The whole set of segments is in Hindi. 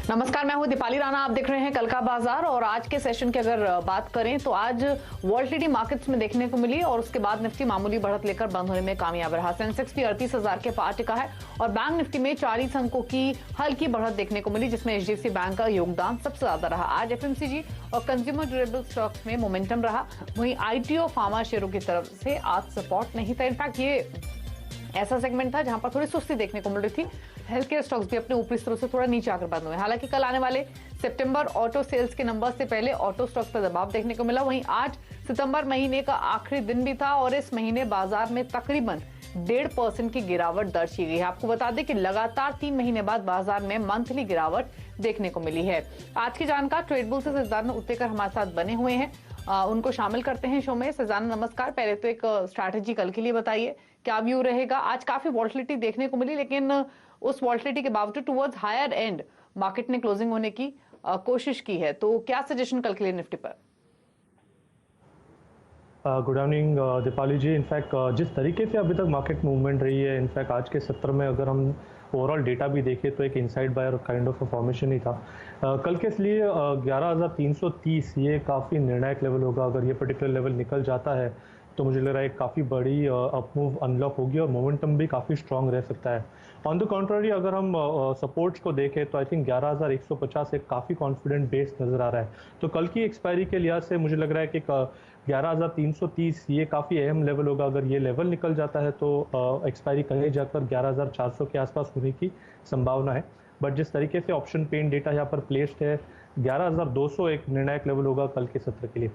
नमस्कार, मैं हूं दीपाली राणा। आप देख रहे हैं कल का बाजार। और आज के सेशन की अगर बात करें तो आज वॉलेटिलिटी मार्केट्स में देखने को मिली और उसके बाद निफ्टी मामूली बढ़त लेकर बंद होने में कामयाब रहा। सेंसेक्स भी 38,000 के पार टिका है और बैंक निफ्टी में 40 अंकों की हल्की बढ़त देखने को मिली, जिसमें एचडीएफसी बैंक का योगदान सबसे ज्यादा रहा। आज एफएमसीजी और कंज्यूमर ड्यूरेबल स्टॉक्स में मोमेंटम रहा। वहीं आईटी और फार्मा शेयरों की तरफ से आज सपोर्ट नहीं था। इनफैक्ट ये ऐसा सेगमेंट था जहां पर थोड़ी सुस्ती देखने को मिल रही थी। हेल्थ केयर स्टॉक्स भी अपने ऊपरी स्तरों से थोड़ा नीचे आकर बंद हुए। हालांकि कल आने वाले सितंबर ऑटो सेल्स के नंबर से पहले ऑटो स्टॉक्स पर दबाव देखने को मिला। वहीं आज सितंबर महीने का आखिरी दिन भी था और इस महीने बाजार में तकरीबन 1.5% की गिरावट दर्ज की गई है। आपको बता दें कि लगातार 3 महीने बाद बाजार में मंथली गिरावट देखने को मिली है। आज की जानकार ट्रेडबुल से सिद्धार्थ उत्तेकर हमारे साथ बने हुए हैं, उनको शामिल करते हैं शो में। सिद्धार्थ नमस्कार। पहले तो एक स्ट्रैटेजी कल के लिए बताइए, क्या व्यू रहेगा? आज काफी वॉलेटिलिटी देखने को मिली, लेकिन उस वॉलेटिलिटी के बावजूद टुवर्ड्स हायर एंड मार्केट ने क्लोजिंग होने की कोशिश की है। तो क्या सजेशन कल के लिए निफ्टी पर? गुड इवनिंग दीपाली जी। इनफैक्ट जिस तरीके से अभी तक मार्केट मूवमेंट रही है, इनफैक्ट आज के सत्र में अगर हम ओवरऑल डेटा भी देखें तो एक inside buyer kind of formation ही था। कल के लिए 11,330 ये काफ़ी निर्णायक लेवल होगा। अगर ये पर्टिकुलर लेवल निकल जाता है तो मुझे लग रहा है काफ़ी बड़ी अपमूव अनलॉक होगी और मोमेंटम भी काफ़ी स्ट्रांग रह सकता है। ऑन द कॉन्ट्ररी अगर हम सपोर्ट्स को देखें तो आई थिंक 11,150 एक काफ़ी कॉन्फिडेंट बेस नज़र आ रहा है। तो कल की एक्सपायरी के लिहाज से मुझे लग रहा है कि 11,330 ये काफ़ी अहम लेवल होगा। अगर ये लेवल निकल जाता है तो एक्सपायरी कहीं जाकर 11,400 के आसपास होने की संभावना है। बट जिस तरीके से ऑप्शन पेन डेटा यहाँ पर प्लेस्ड है, 11,200 एक निर्णायक लेवल होगा कल के सत्र के लिए।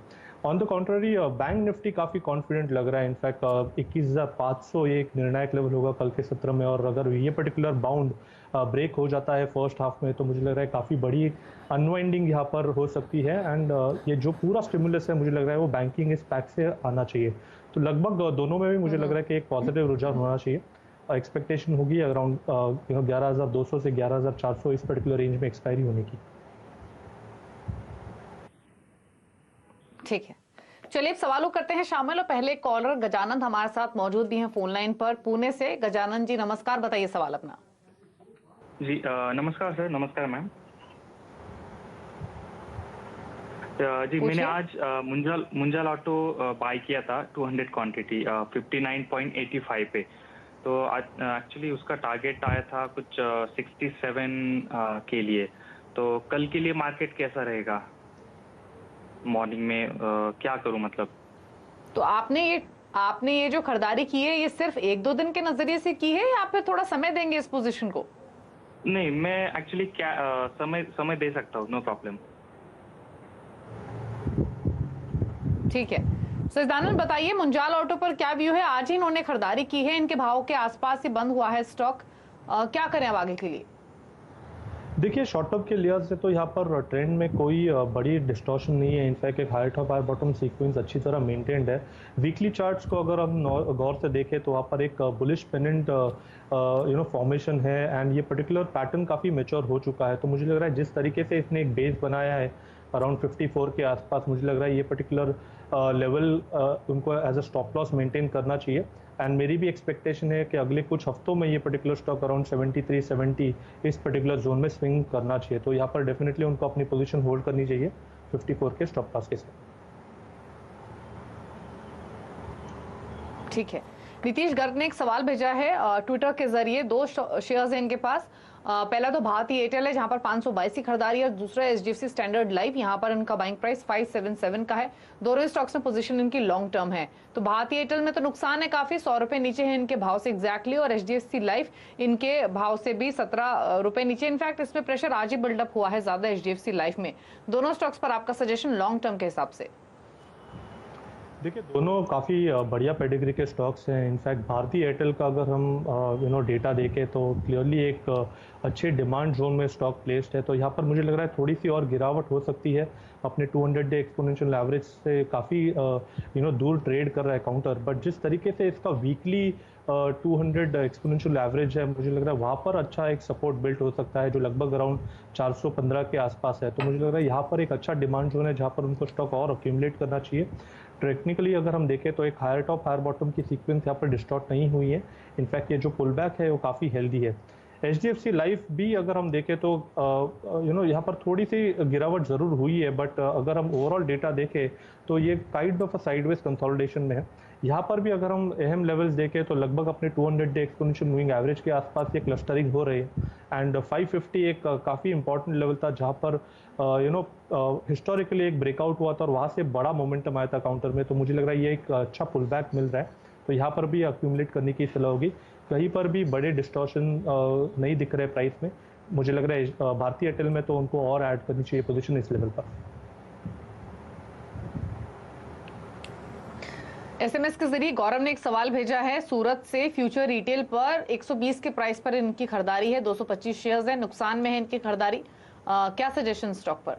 On the contrary bank Nifty काफ़ी कॉन्फिडेंट लग रहा है। इनफैक्ट 21,500 ये एक निर्णायक लेवल होगा कल के सत्र में। और अगर ये पर्टिकुलर बाउंड ब्रेक हो जाता है फर्स्ट हाफ में तो मुझे लग रहा है काफ़ी बड़ी अनवाइंडिंग यहाँ पर हो सकती है। एंड ये जो पूरा स्टिमुलस है मुझे लग रहा है वो बैंकिंग इस पैक से आना चाहिए। तो लगभग दोनों में भी मुझे लग रहा है कि एक पॉजिटिव रुझान होना चाहिए। एक्सपेक्टेशन होगी अराउंड 11,200 से 11,400 इस पर्टिकुलर रेंज में एक्सपायरी होने की। ठीक है, चलिए अब सवालों करते हैं शामिल। और पहले कॉलर गजानंद हमारे साथ मौजूद भी हैं फोन लाइन पर पुणे से। गजानंद जी नमस्कार, बताइए सवाल अपना। जी नमस्कार सर। नमस्कार मैम। जी मैंने आज मुंजाल ऑटो बाय किया था 200 क्वांटिटी 59.85 पे। तो एक्चुअली उसका टारगेट आया था कुछ 67 के लिए। तो कल के लिए मार्केट कैसा रहेगा? मॉर्निंग में क्या करूं मतलब? तो आपने ये जो खरीदारी की है ये सिर्फ 1-2 दिन के नजरिए से की है या फिर थोड़ा समय देंगे इस पोजीशन को? नहीं, मैं एक्चुअली क्या समय दे सकता हूँ, नो प्रॉब्लम। ठीक है, सिद्धानंद बताइए मुंजाल ऑटो पर क्या व्यू है? आज ही इन्होंने खरीदारी की है, इनके भाव के आसपास ही बंद हुआ है स्टॉक। क्या करें अब आगे के लिए? देखिए, शॉर्ट टर्म के लिहाज से तो यहाँ पर ट्रेंड में कोई बड़ी डिस्टॉर्शन नहीं है। इनफैक्ट एक high top high bottom sequence अच्छी तरह मेंटेन्ड है। वीकली चार्ट्स को अगर हम गौर से देखें तो वहाँ पर एक बुलिश पेनेंट फॉर्मेशन है एंड ये पर्टिकुलर पैटर्न काफ़ी मैच्योर हो चुका है। तो मुझे लग रहा है जिस तरीके से इसने एक बेस बनाया है अराउंड 54 के आसपास, मुझे लग रहा है ये पर्टिकुलर लेवल उनको as a stop loss maintain करना चाहिए। एंड मेरी भी एक्सपेक्टेशन है कि अगले कुछ हफ्तों में ये पर्टिकुलर स्टॉक अराउंड 73-70 इस पर्टिकुलर जोन में स्विंग करना चाहिए। तो यहाँ पर डेफिनेटली उनको अपनी पोजीशन होल्ड करनी चाहिए 54 के स्टॉप लॉस के साथ। ठीक है, नीतीश गर्ग ने एक सवाल भेजा है ट्विटर के जरिए। 2 शेयर्स हैं इनके पास। पहला तो भारती एयरटेल है जहां पर 522 की खरीदारी है और दूसरा एचडीएफसी स्टैंडर्ड लाइफ, यहां पर इनका बाइंग प्राइस 577 का है। दोनों स्टॉक्स में पोजीशन इनकी लॉन्ग टर्म है। तो भारती एयरटेल में तो नुकसान है काफी, 100 रुपए नीचे है इनके भाव से एग्जैक्टली, और एचडीएफसी लाइफ इनके भाव से भी 17 रुपए नीचे। इनफैक्ट इसमें प्रेशर आज ही बिल्डअप हुआ है ज्यादा एचडीएफसी लाइफ में। दोनों स्टॉक्स पर आपका सजेशन लॉन्ग टर्म के हिसाब से? देखिए, दोनों काफ़ी बढ़िया पेडिग्री के स्टॉक्स हैं। इनफैक्ट भारतीय एयरटेल का अगर हम डेटा देखें तो क्लियरली एक अच्छे डिमांड जोन में स्टॉक प्लेस्ड है। तो यहाँ पर मुझे लग रहा है थोड़ी सी और गिरावट हो सकती है। अपने 200 डे एक्सपोनेंशियल एवरेज से काफ़ी दूर ट्रेड कर रहा है काउंटर। बट जिस तरीके से इसका वीकली 200 एक्सपोनेंशियल एवरेज है, मुझे लग रहा है वहाँ पर अच्छा एक सपोर्ट बिल्ट हो सकता है जो लगभग अराउंड 415 के आसपास है। तो मुझे लग रहा है यहाँ पर एक अच्छा डिमांड जोन है जहाँ पर उनको स्टॉक और अक्यूमुलेट करना चाहिए। टेक्निकली अगर हम देखें तो एक हायर टॉप हायर बॉटम की सीक्वेंस यहाँ पर डिस्टॉर्ट नहीं हुई है। इनफैक्ट ये जो पुल बैक है वो काफ़ी हेल्दी है। HDFC लाइफ भी अगर हम देखें तो यहाँ पर थोड़ी सी गिरावट ज़रूर हुई है, बट अगर हम ओवरऑल डेटा देखें तो ये kind of a sideways consolidation में है। यहाँ पर भी अगर हम अहम लेवल्स देखें तो लगभग अपने 200 डे एक्सपोनेंशियल मूविंग एवरेज के आसपास ये क्लस्टरिंग हो रही है, एंड 550 एक काफ़ी इंपॉर्टेंट लेवल था जहाँ पर हिस्टोरिकली एक ब्रेकआउट हुआ था और वहाँ से बड़ा मोमेंटम आया था काउंटर में। तो मुझे लग रहा है ये एक अच्छा पुल बैक मिल रहा है, तो यहाँ पर भी अक्यूमुलेट करने की सलाह होगी। कहीं पर भी बड़े डिस्टॉर्शन नहीं दिख रहे प्राइस में। मुझे लग रहा है भारतीय एयरटेल में तो उनको और ऐड करनी चाहिए पोजीशन इस लेवल पर। SMS के जरिए गौरव ने एक सवाल भेजा है सूरत से। फ्यूचर रिटेल पर 120 के प्राइस पर इनकी खरीदारी है, 225 शेयर्स है, नुकसान में है इनकी खरीदारी। क्या सजेशन स्टॉक पर?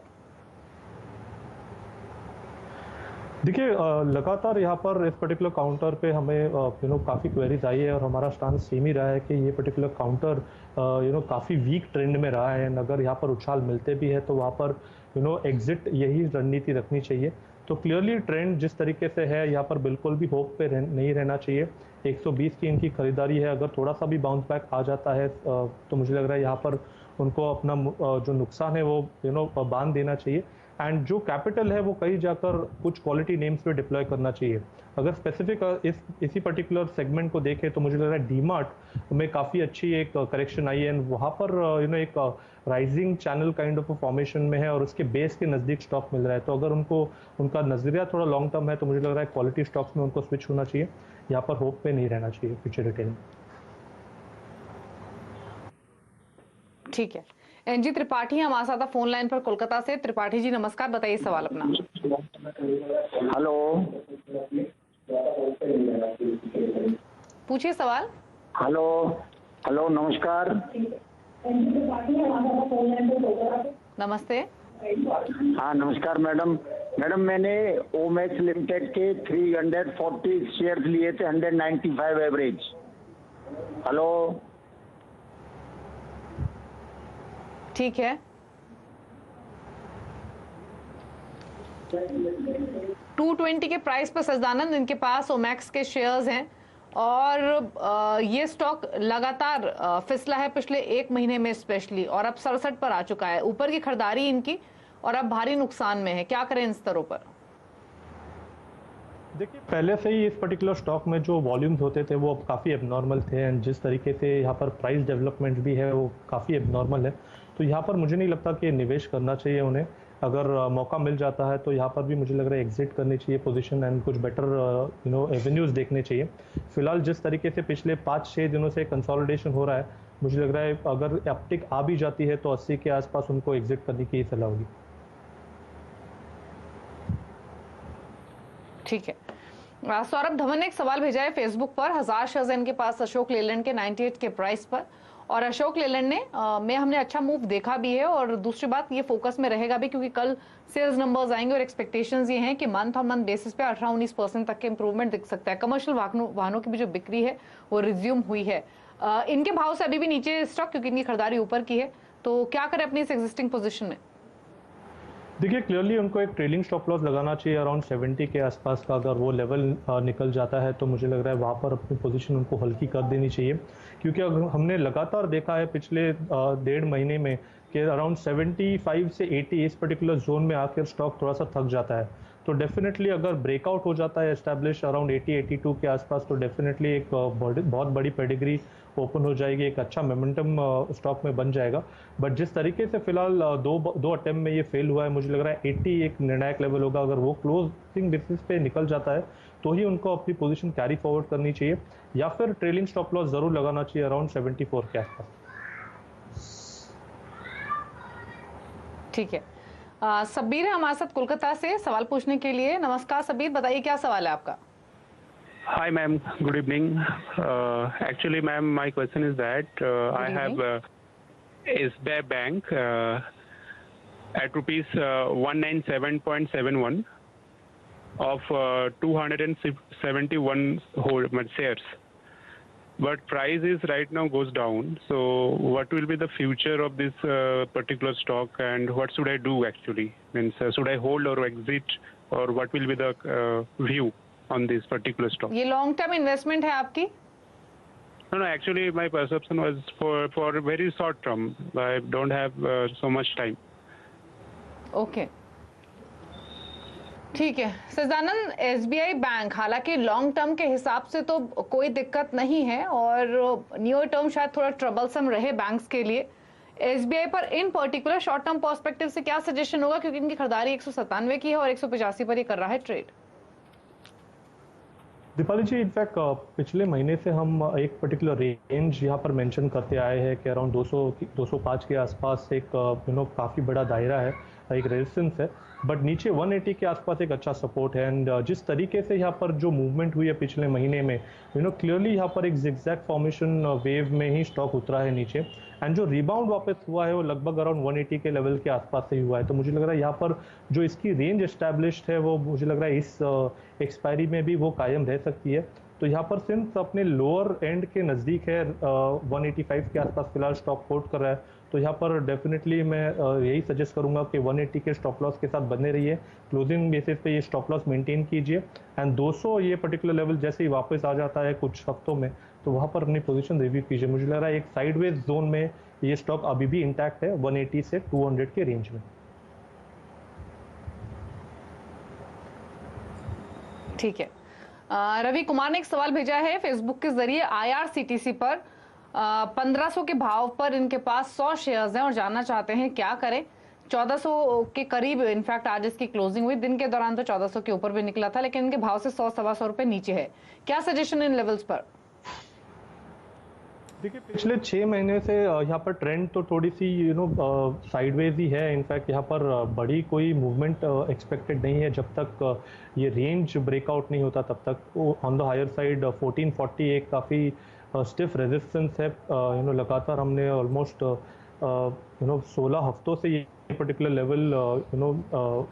देखिए लगातार यहाँ पर इस पर्टिकुलर काउंटर पे हमें काफ़ी क्वेरीज आई है और हमारा स्टांस सेम ही रहा है कि ये पर्टिकुलर काउंटर काफ़ी वीक ट्रेंड में रहा है। अगर यहाँ पर उछाल मिलते भी है तो वहाँ पर एग्जिट यही रणनीति रखनी चाहिए। तो क्लियरली ट्रेंड जिस तरीके से है यहाँ पर बिल्कुल भी होप पे नहीं रहना चाहिए। 120 की इनकी खरीदारी है, अगर थोड़ा सा भी बाउंस बैक आ जाता है तो मुझे लग रहा है यहाँ पर उनको अपना जो नुकसान है वो बांध देना चाहिए। एंड जो कैपिटल है वो कहीं जाकर कुछ क्वालिटी नेम्स पे डिप्लॉय करना चाहिए। अगर स्पेसिफिक इसी पर्टिकुलर सेगमेंट को देखें तो मुझे लग रहा है डीमार्ट में काफ़ी अच्छी एक करेक्शन आई है, एंड वहाँ पर एक rising channel kind of formation में है और उसके बेस के नज़दीक स्टॉक मिल रहा है। तो अगर उनका नज़रिया थोड़ा लॉन्ग टर्म है तो मुझे लग रहा है क्वालिटी स्टॉक्स में उनको स्विच होना चाहिए, यहाँ पर होप पे नहीं रहना चाहिए फ्यूचर रिटेल में। ठीक है। एनजी त्रिपाठी हमारे साथ फोन लाइन पर कोलकाता से। त्रिपाठी जी नमस्कार, बताइए सवाल अपना। हेलो, पूछिए सवाल। हेलो, हेलो, नमस्कार। नमस्ते। हाँ नमस्कार मैडम। मैडम मैंने ओमेक्स लिमिटेड के 340 शेयर्स लिए थे 195 एवरेज। हेलो, ठीक है। 220 के प्राइस पर सजदानंद इनके पास ओमैक्स के शेयर्स हैं और ये स्टॉक लगातार फिसला है पिछले 1 महीने में स्पेशली, और अब 67 पर आ चुका है। ऊपर की खरीदारी इनकी और अब भारी नुकसान में है, क्या करें इन स्तरों पर? देखिए पहले से ही इस पर्टिकुलर स्टॉक में जो वॉल्यूम्स होते थे वो अब काफ़ी एबनॉर्मल थे, एंड जिस तरीके से यहाँ पर प्राइस डेवलपमेंट भी है वो काफ़ी एबनॉर्मल है। तो यहाँ पर मुझे नहीं लगता कि निवेश करना चाहिए उन्हें। अगर मौका मिल जाता है तो यहाँ पर भी मुझे लग रहा है एग्जिट करनी चाहिए पोजीशन, एंड कुछ बेटर एवेन्यूज़ देखने चाहिए। फिलहाल जिस तरीके से पिछले 5-6 दिनों से कंसोलिडेशन हो रहा है, मुझे लग रहा है अगर अपटिक आ भी जाती है तो 80 के आसपास उनको एग्जिट करने की सलाह होगी। ठीक है। सौरभ धवन ने एक सवाल भेजा है फेसबुक पर। 1000 शेयर्स इनके पास अशोक लेलैंड के 98 के प्राइस पर, और अशोक लेलैंड ने में हमने अच्छा मूव देखा भी है, और दूसरी बात ये फोकस में रहेगा भी क्योंकि कल सेल्स नंबर्स आएंगे और एक्सपेक्टेशंस ये हैं कि मंथ ऑन मंथ बेसिस पे 18-19% तक के इंप्रूवमेंट दिख सकता है। कमर्शियल वाहनों की भी जो बिक्री है वो रिज्यूम हुई है। इनके भाव से अभी भी नीचे स्टॉक क्योंकि इनकी खरीदारी ऊपर की है, तो क्या करें अपनी इस एग्जिस्टिंग पोजिशन में? देखिए क्लियरली उनको एक ट्रेलिंग स्टॉप लॉस लगाना चाहिए अराउंड 70 के आसपास का। अगर वो लेवल निकल जाता है तो मुझे लग रहा है वहाँ पर अपनी पोजीशन उनको हल्की कर देनी चाहिए, क्योंकि अगर हमने लगातार देखा है पिछले 1.5 महीने में कि अराउंड 75 से 80 इस पर्टिकुलर जोन में आकर स्टॉक थोड़ा सा थक जाता है। तो डेफिनेटली अगर ब्रेकआउट हो जाता है एस्टैब्लिश अराउंड 80-82 के आसपास तो डेफिनेटली एक बहुत बड़ी पेडिग्री ओपन हो जाएगी, एक अच्छा मोमेंटम स्टॉक में बन जाएगा। बट जिस तरीके से फिलहाल दो अटेम्प्ट में ये फेल हुआ है, मुझे लग रहा है 80 एक निर्णायक लेवल होगा। अगर वो क्लोजिंग बेसिस पे निकल जाता है तो ही उनको अपनी पोजीशन कैरी फॉरवर्ड करनी चाहिए, या फिर ट्रेलिंग स्टॉप लॉस जरूर लगाना चाहिए अराउंड 74 के आसपास। ठीक है। सबीर है हमारे साथ कोलकाता से सवाल पूछने के लिए। नमस्कार सबीर, बताइए क्या सवाल है आपका? Hi ma'am, good evening. Actually ma'am, my question is that I have SBI Bank at rupees 197.71 of 271 shares. But price is right now goes down. So what will be the future of this particular stock, and what should I do actually? Means should I hold or exit, or what will be the view on this particular stock? ये लॉन्ग टर्म इन्वेस्टमेंट है आपकी? No, actually my perception was for very short term. I don't have so much time. Okay ठीक है सजानंद, एसबीआई बैंक हालांकि लॉन्ग टर्म के हिसाब से तो कोई दिक्कत नहीं है और न्यू टर्म शायद थोड़ा ट्रबलसम रहे बैंक्स के लिए। एसबीआई पर इन पर्टिकुलर शॉर्ट टर्म पर्सपेक्टिव से क्या सजेशन होगा, क्योंकि इनकी खरीदारी 197 की है और 185 पर ही कर रहा है ट्रेड। दीपाली जी, इनफैक्ट पिछले महीने से हम एक पर्टिकुलर रेंज यहाँ पर मेंशन करते आए हैं कि अराउंड 205 के आसपास एक काफ़ी बड़ा दायरा है, एक रेजिस्टेंस है, बट नीचे 180 के आसपास एक अच्छा सपोर्ट है। एंड जिस तरीके से यहाँ पर जो मूवमेंट हुई है पिछले महीने में, क्लियरली यहाँ पर एक जिगजैग फॉर्मेशन वेव में ही स्टॉक उतरा है नीचे, एंड जो रिबाउंड वापस हुआ है वो लगभग अराउंड 180 के लेवल के आसपास से हुआ है। तो मुझे लग रहा है यहाँ पर जो इसकी रेंज एस्टैब्लिश्ड है वो मुझे लग रहा है इस एक्सपायरी में भी वो कायम रह सकती है। तो यहाँ पर सिंस अपने लोअर एंड के नज़दीक है, 185 के आसपास फिलहाल स्टॉक कोट कर रहा है, तो यहाँ पर डेफिनेटली मैं यही सजेस्ट करूंगा कि 180 के स्टॉप लॉस के साथ बने रहिए, क्लोजिंग बेसिस पे ये स्टॉप लॉस मेंटेन कीजिए, एंड 200 ये पर्टिकुलर लेवल जैसे ही वापस आ जाता है कुछ हफ्तों में, तो वहाँ पर अपनी पोजीशन रिव्यू कीजिए। मुझे लग रहा है एक साइडवेज जोन में ये स्टॉक अभी भी इंटैक्ट है 180 से 200 के रेंज में। ठीक है, रवि कुमार ने एक सवाल भेजा है फेसबुक के जरिए। आईआरसीटीसी पर 1500 के भाव पर इनके पास 100 शेयर्स हैं और जानना चाहते हैं क्या करें। 1400 के करीब इनफैक्ट आज इसकी क्लोजिंग हुई, दिन के दौरान तो 1400 के ऊपर भी निकला था, लेकिन इनके भाव से 100-125 रुपए नीचे है। क्या सजेशन इन लेवल्स पर? देखिए, पिछले 6 महीने से यहाँ पर ट्रेंड तो थोड़ी सी साइडवेज ही है। इनफैक्ट यहाँ पर बड़ी कोई मूवमेंट एक्सपेक्टेड नहीं है जब तक ये रेंज ब्रेकआउट नहीं होता, तब तक ऑन द हायर साइड 1440 एक काफ़ी स्टिफ रेजिस्टेंस है। लगातार हमने ऑलमोस्ट 16 हफ्तों से ये पर्टिकुलर लेवल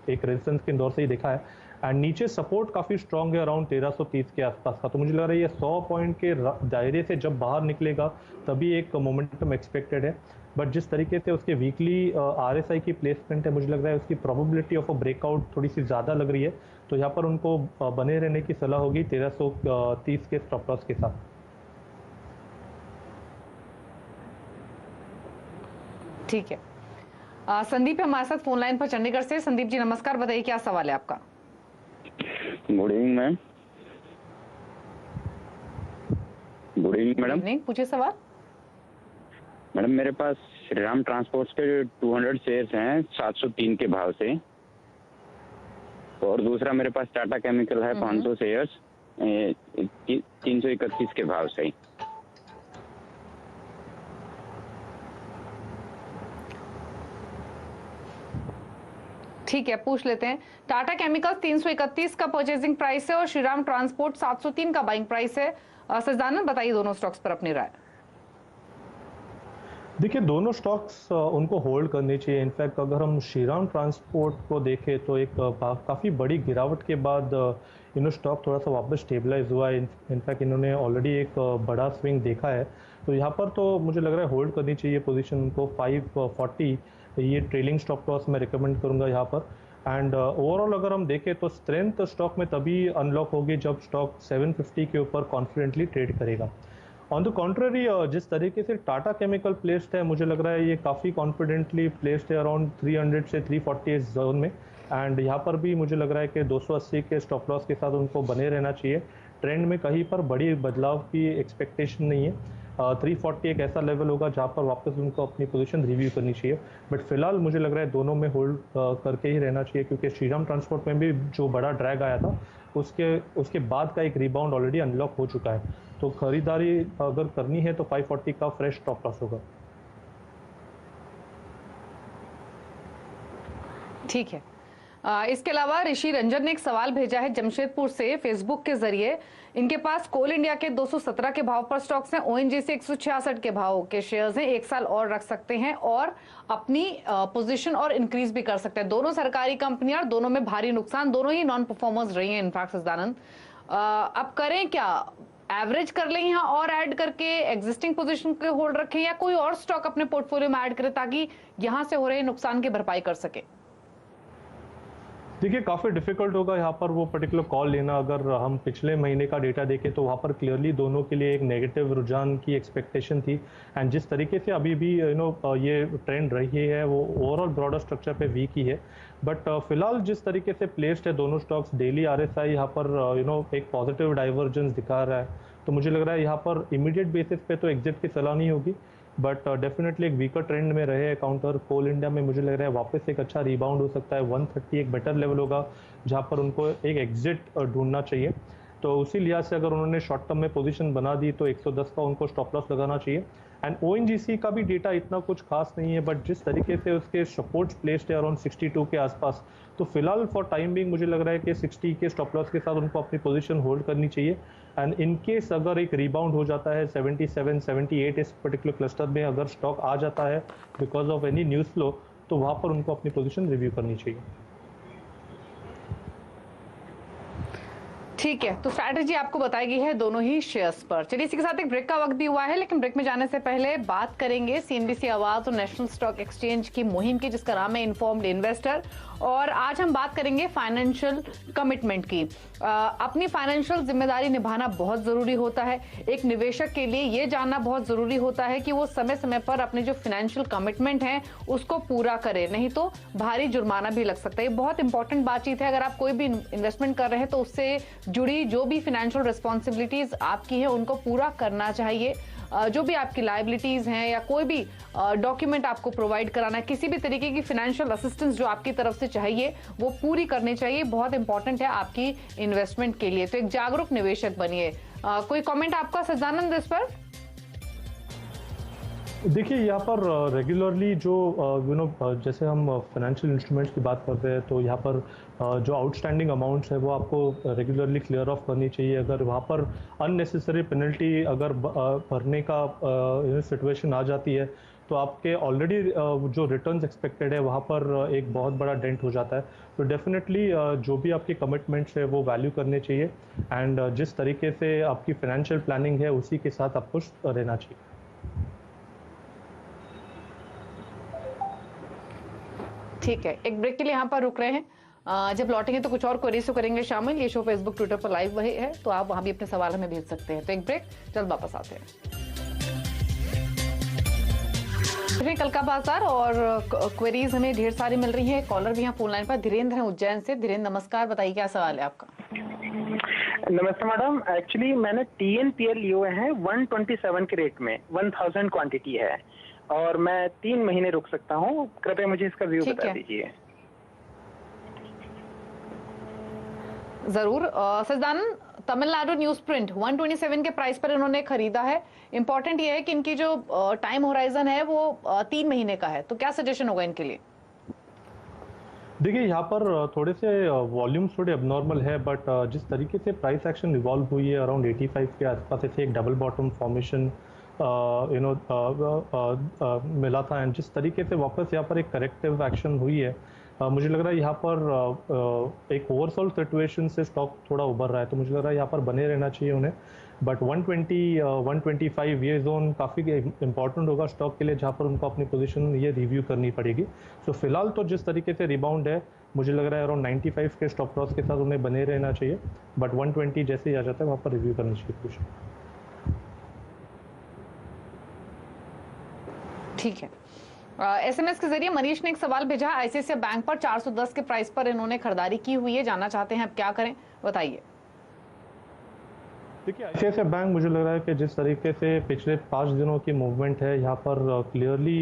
एक रेजिस्टेंस के दौर से ही देखा है, एंड नीचे सपोर्ट काफ़ी स्ट्रॉन्ग है अराउंड 1330 के आसपास का। तो मुझे लग रहा है ये 100 पॉइंट के दायरे से जब बाहर निकलेगा तभी एक मोमेंटम एक्सपेक्टेड है, बट जिस तरीके से उसके वीकली आरएसआई की प्लेसमेंट है, मुझे लग रहा है उसकी प्रोबेबिलिटी ऑफ अ ब्रेकआउट थोड़ी सी ज़्यादा लग रही है। तो यहाँ पर उनको बने रहने की सलाह होगी 1330 के स्टॉप लॉस के साथ। ठीक है, संदीप हमारे साथ फोन लाइन पर चंडीगढ़ से। संदीप जी नमस्कार, बताइए क्या सवाल है आपका? Good evening ma'am. Good evening madam. नहीं, पूछिए सवाल। मैडम मेरे पास श्रीराम ट्रांसपोर्ट्स के 200 शेयर्स हैं 703 के भाव से, और दूसरा मेरे पास टाटा केमिकल है 500 शेयर्स 331 के भाव से। ठीक है, पूछ लेते हैं। टाटा केमिकल्स 331 का परचेजिंग प्राइस है और श्रीराम ट्रांसपोर्ट 703 का बाइंग प्राइस है। सजदानंद बताइए दोनों स्टॉक्स पर अपनी राय। देखिए, दोनों स्टॉक्स उनको होल्ड करनी चाहिए। इनफैक्ट अगर हम श्रीराम ट्रांसपोर्ट को देखें तो एक काफ़ी बड़ी गिरावट के बाद स्टॉक थोड़ा सा वापस स्टेबलाइज हुआ है। इनफैक्ट इन्होंने ऑलरेडी एक बड़ा स्विंग देखा है, तो यहाँ पर तो मुझे लग रहा है होल्ड करनी चाहिए पोजीशन को। 540 ये ट्रेलिंग स्टॉप लॉस मैं रिकमेंड करूँगा यहाँ पर। एंड ओवरऑल अगर हम देखें तो स्ट्रेंथ स्टॉक में तभी अनलॉक होगी जब स्टॉक 750 के ऊपर कॉन्फिडेंटली ट्रेड करेगा। ऑन द कॉन्ट्ररी, जिस तरीके से टाटा केमिकल प्लेस्ड है, मुझे लग रहा है ये काफ़ी कॉन्फिडेंटली प्लेस्ड है अराउंड 300 से 340 जोन में, एंड यहाँ पर भी मुझे लग रहा है कि 280 के स्टॉप लॉस के साथ उनको बने रहना चाहिए। ट्रेंड में कहीं पर बड़ी बदलाव की एक्सपेक्टेशन नहीं है। 340 एक ऐसा लेवल होगा जहाँ पर वापस उनको अपनी पोजीशन रिव्यू करनी चाहिए, बट फिलहाल मुझे लग रहा है दोनों में होल्ड करके ही रहना चाहिए, क्योंकि श्रीराम ट्रांसपोर्ट में भी जो बड़ा ड्रैग आया था उसके बाद का एक रिबाउंड ऑलरेडी अनलॉक हो चुका है। तो खरीदारी अगर करनी है तो 540 का फ्रेश स्टॉप लॉस होगा। ठीक है, इसके अलावा ऋषि रंजन ने एक सवाल भेजा है जमशेदपुर से फेसबुक के जरिए। इनके पास कोल इंडिया के 217 के भाव पर स्टॉक्स हैं, ओएनजीसी 166 के भाव के शेयर्स हैं। 1 साल और रख सकते हैं और अपनी पोजीशन और इंक्रीज भी कर सकते हैं। दोनों सरकारी कंपनियां, दोनों में भारी नुकसान, दोनों ही नॉन परफॉर्मर्स रही हैं इनफैक्ट। सजदानंद, अब करें क्या? एवरेज कर लें यहाँ और ऐड करके एग्जिस्टिंग पोजीशन के होल्ड रखें, या कोई और स्टॉक अपने पोर्टफोलियो में ऐड करें ताकि यहां से हो रहे नुकसान की भरपाई कर सके? देखिए काफ़ी डिफिकल्ट होगा यहाँ पर वो पर्टिकुलर कॉल लेना। अगर हम पिछले महीने का डेटा देखें तो वहाँ पर क्लियरली दोनों के लिए एक नेगेटिव रुझान की एक्सपेक्टेशन थी। एंड जिस तरीके से अभी भी ये ट्रेंड रही है वो ओवरऑल ब्रॉडर स्ट्रक्चर पे वीक ही है। बट फिलहाल जिस तरीके से प्लेस्ड है दोनों स्टॉक्स, डेली आरएसआई यहाँ पर एक पॉजिटिव डाइवर्जेंस दिखा रहा है, तो मुझे लग रहा है यहाँ पर इमीडिएट बेसिस पे तो एग्जिट की सलाह नहीं होगी। बट डेफिनेटली एक वीकर ट्रेंड में रहे काउंटर। कोल इंडिया में मुझे लग रहा है वापस एक अच्छा रिबाउंड हो सकता है। 130 एक बेटर लेवल होगा जहां पर उनको एक एग्जिट ढूंढना चाहिए। तो उसी लिहाज से अगर उन्होंने शॉर्ट टर्म में पोजीशन बना दी तो 110 का उनको स्टॉप लॉस लगाना चाहिए। एंड ओएनजीसी का भी डेटा इतना कुछ खास नहीं है, बट जिस तरीके से उसके सपोर्ट्स प्लेस्ड है अराउंड 62 के आसपास, तो फिलहाल फॉर टाइम बिंग मुझे लग रहा है कि 60 के स्टॉप लॉस के साथ उनको अपनी पोजीशन होल्ड करनी चाहिए। एंड इन केस अगर एक रिबाउंड हो जाता है 77 78 इस पर्टिकुलर क्लस्टर में अगर स्टॉक आ जाता है because of any news flow, तो वहाँ पर उनको अपनी पोजीशन रिव्यू करनी चाहिए। ठीक है, तो स्ट्रैटेजी आपको बताई गई है दोनों ही शेयर्स पर। चलिए इसी के साथ एक ब्रेक का वक्त भी हुआ है, लेकिन ब्रेक में जाने से पहले बात करेंगे सीएनबीसी आवाज और नेशनल स्टॉक एक्सचेंज की मुहिम की, जिसका नाम है इन्फॉर्म्ड इन्वेस्टर। और आज हम बात करेंगे फाइनेंशियल कमिटमेंट की। अपनी फाइनेंशियल जिम्मेदारी निभाना बहुत जरूरी होता है। एक निवेशक के लिए ये जानना बहुत जरूरी होता है कि वो समय समय पर अपने जो फाइनेंशियल कमिटमेंट हैं उसको पूरा करे, नहीं तो भारी जुर्माना भी लग सकता है। ये बहुत इंपॉर्टेंट बातचीत है। अगर आप कोई भी इन्वेस्टमेंट कर रहे हैं तो उससे जुड़ी जो भी फाइनेंशियल रिस्पॉन्सिबिलिटीज आपकी है उनको पूरा करना चाहिए। जो भी आपकी लायबिलिटीज हैं या कोई भी डॉक्यूमेंट आपको प्रोवाइड कराना है, किसी भी तरीके की फाइनेंशियल असिस्टेंस जो आपकी तरफ से चाहिए वो पूरी करनी चाहिए। बहुत इंपॉर्टेंट है आपकी इन्वेस्टमेंट के लिए। तो एक जागरूक निवेशक बनिए। कोई कमेंट आपका सज्जानंद इस पर? देखिए यहाँ पर रेगुलरली जो जैसे हम फाइनेंशियल इंस्ट्रूमेंट्स की बात कर रहे हैं तो यहाँ पर जो आउटस्टैंडिंग अमाउंट्स है वो आपको रेगुलरली क्लियर ऑफ करनी चाहिए। अगर वहाँ पर अननेसेसरी पेनल्टी अगर भरने का सिचुएशन आ जाती है तो आपके ऑलरेडी जो रिटर्न्स एक्सपेक्टेड है वहाँ पर एक बहुत बड़ा डेंट हो जाता है। तो डेफिनेटली जो भी आपके कमिटमेंट्स है वो वैल्यू करने चाहिए। एंड जिस तरीके से आपकी फाइनेंशियल प्लानिंग है उसी के साथ आपको रहना चाहिए। ठीक है, एक ब्रेक के लिए यहाँ पर रुक रहे हैं। जब लौटेंगे तो कुछ और क्वेरीज तो करेंगे शामिल। ये शो फेसबुक ट्विटर पर लाइव वही है, तो आप वहां भी अपने सवाल हमें भेज सकते हैं। तो एक ब्रेक, जल्द वापस आते हैं। कल का बाजार और क्वेरीज हमें ढेर सारी मिल रही है। कॉलर भी यहाँ फोन लाइन पर धीरेन्द्र हैं उज्जैन से। धीरेन्द्र नमस्कार, बताइए क्या सवाल है आपका? नमस्ते मैडम, एक्चुअली मैंने TNPL लिए हुए हैं 127 के रेट में, 1000 क्वांटिटी है और मैं 3 महीने रुक सकता हूँ। कृपया मुझे इसका व्यू बता दीजिए। जरूर। सजदानंद, तमिलनाडु न्यूज प्रिंट 127 के प्राइस पर इन्होंने खरीदा है। इंपॉर्टेंट ये है कि इनकी जो टाइम होराइजन है वो 3 महीने का है, तो क्या सजेशन होगा इनके लिए? देखिए यहाँ पर थोड़े से वॉल्यूम्स थोड़े अबनॉर्मल है, बट जिस तरीके से प्राइस एक्शन इवॉल्व हुई है अराउंड 85 के आसपास ऐसे एक डबल बॉटम फॉर्मेशन मिला था। एंड जिस तरीके से वापस यहाँ पर एक करेक्टिव एक्शन हुई है, मुझे लग रहा है यहाँ पर एक ओवरसोल्ड सिचुएशन से स्टॉक थोड़ा उभर रहा है। तो मुझे लग रहा है यहाँ पर बने रहना चाहिए उन्हें। बट 120 125 ये जोन काफ़ी इंपॉर्टेंट होगा स्टॉक के लिए, जहाँ पर उनको अपनी पोजीशन ये रिव्यू करनी पड़ेगी। सो फिलहाल तो जिस तरीके से रिबाउंड है मुझे लग रहा है अराउंड 95 के स्टॉप लॉस के साथ उन्हें बने रहना चाहिए। बट 120 जैसे ही आ जाता है वहाँ पर रिव्यू करनी चाहिए पोजीशन। ठीक है। SMS के जरिए मनीष ने एक सवाल भेजा। आईसीआईसीआई बैंक पर 410 के प्राइस पर इन्होंने खरीदारी की हुई है, जानना चाहते हैं अब क्या करें, बताइए। देखिए आईसीआईसीआई बैंक मुझे लग रहा है कि जिस तरीके से पिछले 5 दिनों की मूवमेंट है यहाँ पर क्लियरली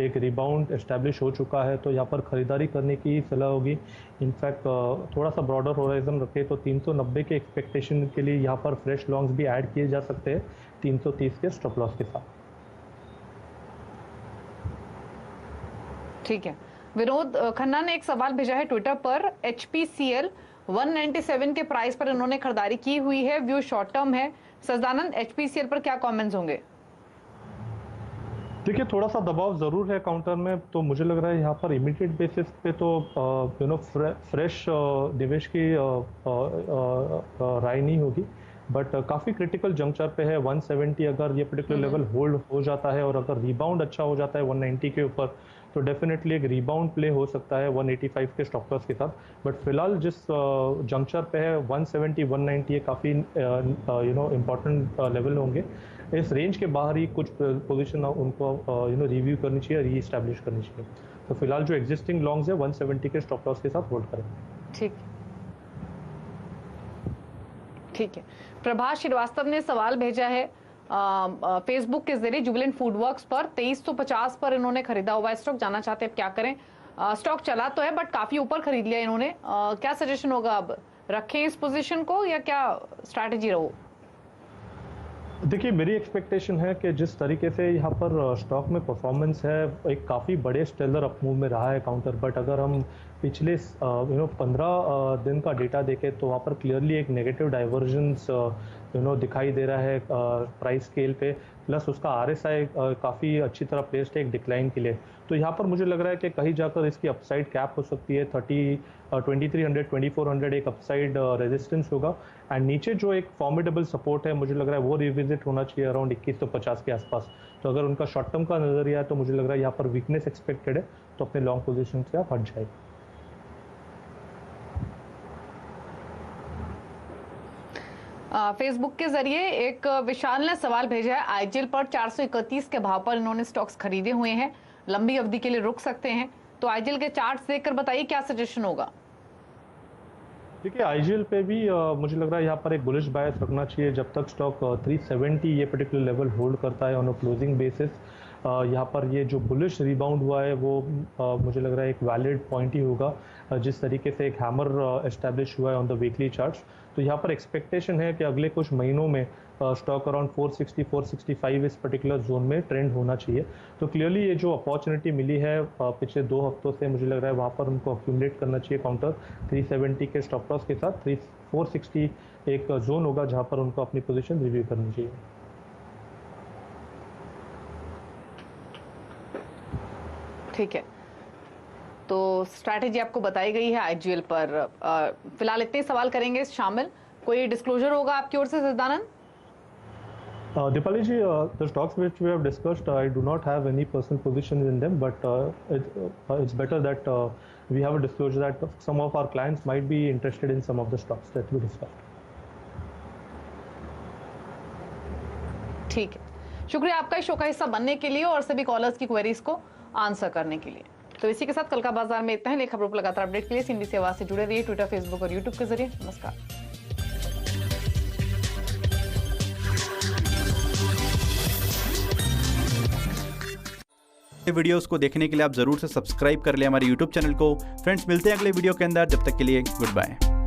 एक रिबाउंड एस्टैब्लिश हो चुका है, तो यहाँ पर खरीदारी करने की सलाह होगी। इनफैक्ट थोड़ा सा ब्रॉडर होराइजन रखे तो 390 के एक्सपेक्टेशन के लिए यहाँ पर फ्रेश लॉन्ग्स भी ऐड किए जा सकते हैं 330 के स्टॉप लॉस के साथ। ठीक है। विनोद खन्ना ने एक सवाल भेजा है ट्विटर पर। HPCL 197 के प्राइस पर इन्होंने खरीदारी की हुई है, व्यू शॉर्ट टर्म है। सजदानंद, HPCL पर क्या कमेंट्स होंगे? देखिए थोड़ा सा दबाव ज़रूर है काउंटर में, तो मुझे लग रहा है यहाँ पर इमीडिएट बेसिस पे तो फ्रेश निवेश की राय नहीं होगी। बट काफ़ी क्रिटिकल जंक्चर पे है 170। अगर ये पर्टिकुलर लेवल होल्ड हो जाता है और अगर रिबाउंड अच्छा हो जाता है 190 के ऊपर, तो तो डेफिनेटली एक रिबाउंड प्ले हो सकता है 185 के स्टॉप लॉस के साथ। बट फिलहाल जिस जंक्चर पे है 170 190 ये काफ़ी इम्पॉर्टेंट लेवल होंगे। इस रेंज के बाहर ही कुछ पोजीशन उनको रिव्यू करनी चाहिए, री इस्टेब्लिश करनी चाहिए। तो फिलहाल जो एग्जिस्टिंग लॉन्ग्स है 170 के स्टॉप लॉस के साथ होल्ड करें। ठीक है। प्रभाष श्रीवास्तव ने सवाल भेजा है फेसबुक के जरिए जुबिलेंट फूडवर्क्स पर 2350 पर इन्होंने खरीदा हुआ स्टॉक, जानना चाहते हैं क्या करें। स्टॉक चला तो है बट काफी ऊपर खरीद लिया इन्होंने, क्या सजेशन होगा, अब रखें इस पोजीशन को या क्या स्ट्रैटेजी रहो? देखिए मेरी एक्सपेक्टेशन है कि जिस तरीके से यहाँ पर स्टॉक में परफॉर्मेंस है, एक काफ़ी बड़े स्टेलर अप मूव में रहा है काउंटर। बट अगर हम पिछले 15 दिन का डेटा देखें तो वहाँ पर क्लियरली एक नेगेटिव डाइवर्जेंस दिखाई दे रहा है प्राइस स्केल पे, प्लस उसका RSI काफ़ी अच्छी तरह प्लेस्ड है एक डिक्लाइन के लिए। तो यहाँ पर मुझे लग रहा है कि कहीं जाकर इसकी अपसाइड कैप हो सकती है। 2300 2400 एक अपसाइड रेजिस्टेंस होगा, एंड नीचे जो एक फॉर्मिडेबल सपोर्ट है मुझे लग रहा है वो रिविजिट होना चाहिए अराउंड 2150 के आसपास। तो अगर उनका शॉर्ट टर्म का नजरिया है तो मुझे लग रहा है यहाँ पर वीकनेस एक्सपेक्टेड है, तो अपने लॉन्ग पोजिशन से आप हट जाए। फेसबुक के जरिए एक विशाल ने सवाल भेजा है, IGL पर 431 के भाव पर इन्होंने स्टॉक्स खरीदे हुए हैं, लंबी अवधि के लिए रुक सकते हैं, तो IGL के चार्ट्स देखकर बताइए क्या सजेशन होगा। देखिए IGL पे भी मुझे लग रहा है यहाँ पर एक बुलिश बायस रखना चाहिए जब तक स्टॉक 370 ये पर्टिकुलर लेवल होल्ड करता है ऑन अ क्लोजिंग बेसिस। यहाँ पर ये जो बुलिश रिबाउंड हुआ है वो मुझे लग रहा है एक वैलिड पॉइंट ही होगा, जिस तरीके से एक हैमर एस्टैब्लिश हुआ है ऑन द वीकली चार्ट्स। तो यहाँ पर एक्सपेक्टेशन है कि अगले कुछ महीनों में स्टॉक अराउंड 460 465 इस पर्टिकुलर जोन में ट्रेंड होना चाहिए। तो क्लियरली ये जो अपॉर्चुनिटी मिली है पिछले 2 हफ्तों से, मुझे लग रहा है वहाँ पर उनको अक्यूमुलेट करना चाहिए काउंटर 370 के स्टॉप लॉस के साथ। 460 एक जोन होगा जहाँ पर उनको अपनी पोजीशन रिव्यू करनी चाहिए। ठीक है, तो स्ट्रैटेजी आपको बताई गई है IGL पर। फिलहाल इतने सवाल करेंगे शामिल, कोई डिस्क्लोजर होगा आपकी ओर से Siddhanand? Dipali ji, the stocks which we have discussed, I do not have any personal positions in them, but it's better that we have a disclosure that some of our clients might be interested in some of the stocks that we discussed. ठीक है, शुक्रिया आपका इस शो का हिस्सा बनने के लिए और सभी कॉलर्स की क्वेरीज को आंसर करने के लिए। तो इसी के साथ कल का बाजार में इतना ही। खबरों पर लगातार अपडेट के लिए सिंधी से आवाज से जुड़े रहिए, ट्विटर, फेसबुक और यूट्यूब के जरिए। नमस्कार। वीडियोस को देखने के लिए आप जरूर से सब्सक्राइब कर ले हमारे YouTube चैनल को। फ्रेंड्स मिलते हैं अगले वीडियो के अंदर, जब तक के लिए गुड बाय।